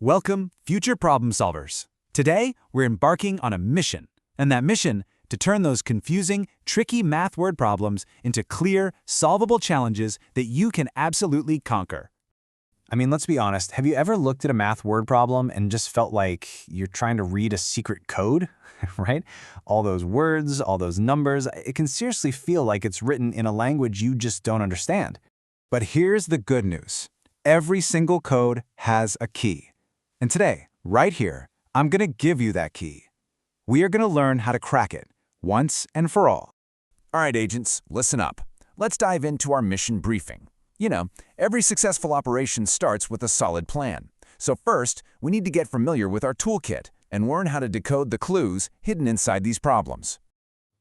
Welcome, future problem solvers. Today, we're embarking on a mission, and that mission to turn those confusing, tricky math word problems into clear, solvable challenges that you can absolutely conquer. Let's be honest, have you ever looked at a math word problem and just felt like you're trying to read a secret code, right? All those words, all those numbers, it can seriously feel like it's written in a language you just don't understand. But here's the good news. Every single code has a key. And today, right here, I'm going to give you that key. We are going to learn how to crack it, once and for all. All right, agents, listen up. Let's dive into our mission briefing. You know, every successful operation starts with a solid plan. So first, we need to get familiar with our toolkit and learn how to decode the clues hidden inside these problems.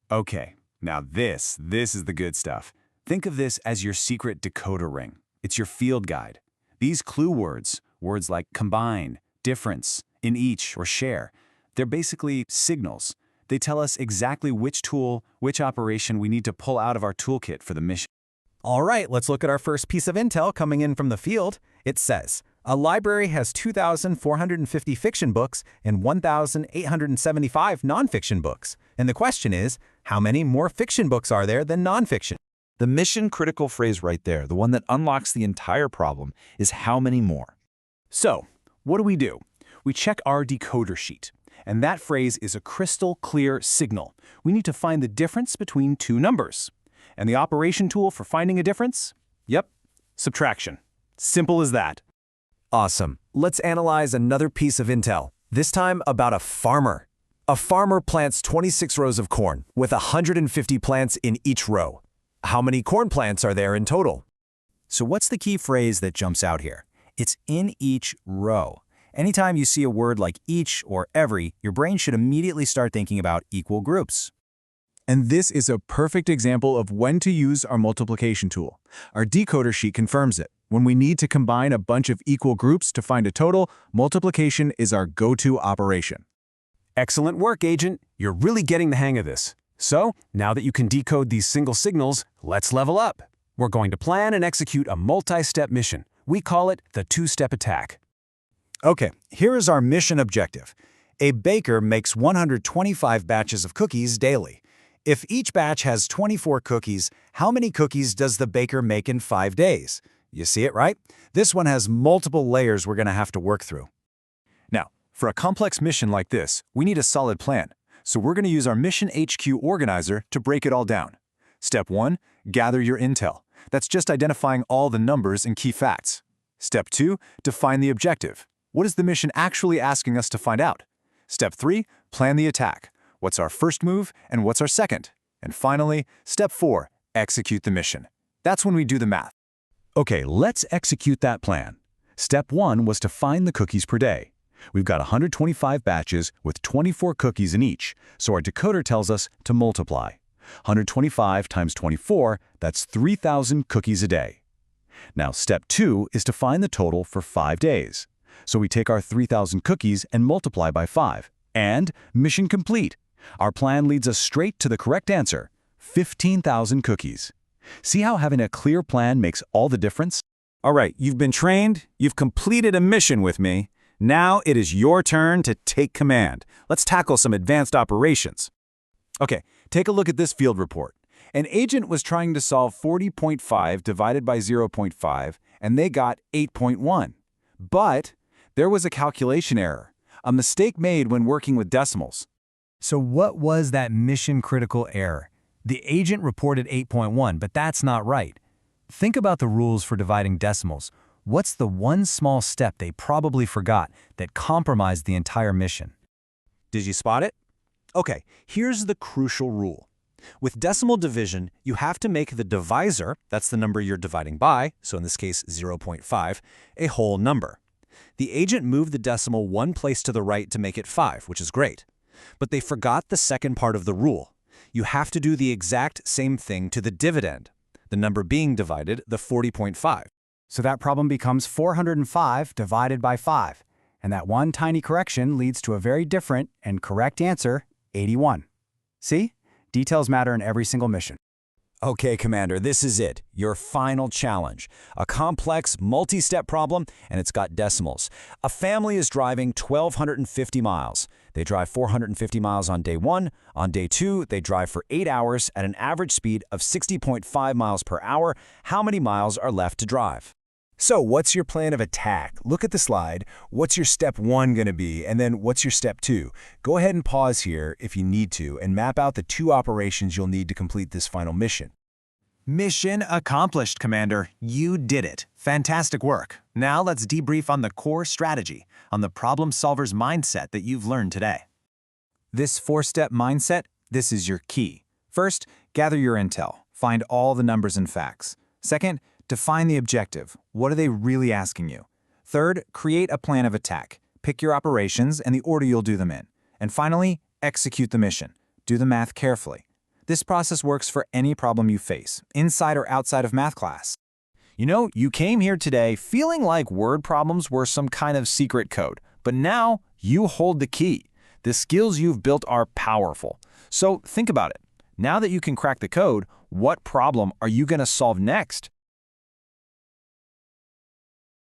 Okay, now this is the good stuff. Think of this as your secret decoder ring. It's your field guide. These clue words like combine, difference, in each, or share, they're basically signals. They tell us exactly which tool, which operation we need to pull out of our toolkit for the mission. All right, let's look at our first piece of intel coming in from the field. It says, a library has 2,450 fiction books and 1,875 nonfiction books. And the question is, how many more fiction books are there than nonfiction? The mission-critical phrase right there, the one that unlocks the entire problem, is how many more. So, what do? We check our decoder sheet, and that phrase is a crystal clear signal. We need to find the difference between two numbers. And the operation tool for finding a difference? Yep, subtraction. Simple as that. Awesome. Let's analyze another piece of intel, this time about a farmer. A farmer plants 26 rows of corn, with 150 plants in each row. How many corn plants are there in total? So what's the key phrase that jumps out here? It's in each row. Anytime you see a word like each or every, your brain should immediately start thinking about equal groups. And this is a perfect example of when to use our multiplication tool. Our decoder sheet confirms it. When we need to combine a bunch of equal groups to find a total, multiplication is our go-to operation. Excellent work, Agent. You're really getting the hang of this. So, now that you can decode these single signals, let's level up. We're going to plan and execute a multi-step mission. We call it the two-step attack. Okay, here is our mission objective. A baker makes 125 batches of cookies daily. If each batch has 24 cookies, how many cookies does the baker make in 5 days? You see it, right? This one has multiple layers we're going to have to work through. Now, for a complex mission like this, we need a solid plan. So we're going to use our Mission HQ organizer to break it all down. Step 1, gather your intel. That's just identifying all the numbers and key facts. Step 2, define the objective. What is the mission actually asking us to find out? Step 3, plan the attack. What's our first move and what's our second? And finally, Step 4, execute the mission. That's when we do the math. Okay, let's execute that plan. Step 1 was to find the cookies per day. We've got 125 batches with 24 cookies in each, so our decoder tells us to multiply. 125 times 24, that's 3,000 cookies a day. Now, step 2 is to find the total for 5 days. So we take our 3,000 cookies and multiply by 5. And mission complete. Our plan leads us straight to the correct answer, 15,000 cookies. See how having a clear plan makes all the difference? All right, you've been trained, you've completed a mission with me. Now it is your turn to take command. Let's tackle some advanced operations. Okay, take a look at this field report. An agent was trying to solve 40.5 divided by 0.5, and they got 8.1. But there was a calculation error, a mistake made when working with decimals. So what was that mission-critical error? The agent reported 8.1, but that's not right. Think about the rules for dividing decimals. What's the one small step they probably forgot that compromised the entire mission? Did you spot it? Okay, here's the crucial rule. With decimal division, you have to make the divisor, that's the number you're dividing by, so in this case 0.5, a whole number. The agent moved the decimal one place to the right to make it 5, which is great. But they forgot the second part of the rule. You have to do the exact same thing to the dividend, the number being divided, the 40.5. So that problem becomes 405 divided by 5, and that one tiny correction leads to a very different and correct answer, 81. See? Details matter in every single mission. Okay, Commander, this is it. Your final challenge. A complex, multi-step problem, and it's got decimals. A family is driving 1,250 miles. They drive 450 miles on day 1. On day 2, they drive for 8 hours at an average speed of 60.5 miles per hour. How many miles are left to drive? So what's your plan of attack? Look at the slide. What's your step 1 going to be? And then what's your step 2? Go ahead and pause here if you need to and map out the 2 operations you'll need to complete this final mission. Mission accomplished, Commander. You did it. Fantastic work. Now let's debrief on the core strategy, on the problem solver's mindset that you've learned today. This 4-step mindset, this is your key. First, gather your intel. Find all the numbers and facts. Second, define the objective. What are they really asking you? Third, create a plan of attack. Pick your operations and the order you'll do them in. And finally, execute the mission. Do the math carefully. This process works for any problem you face, inside or outside of math class. You know, you came here today feeling like word problems were some kind of secret code, but now you hold the key. The skills you've built are powerful. So think about it. Now that you can crack the code, what problem are you going to solve next?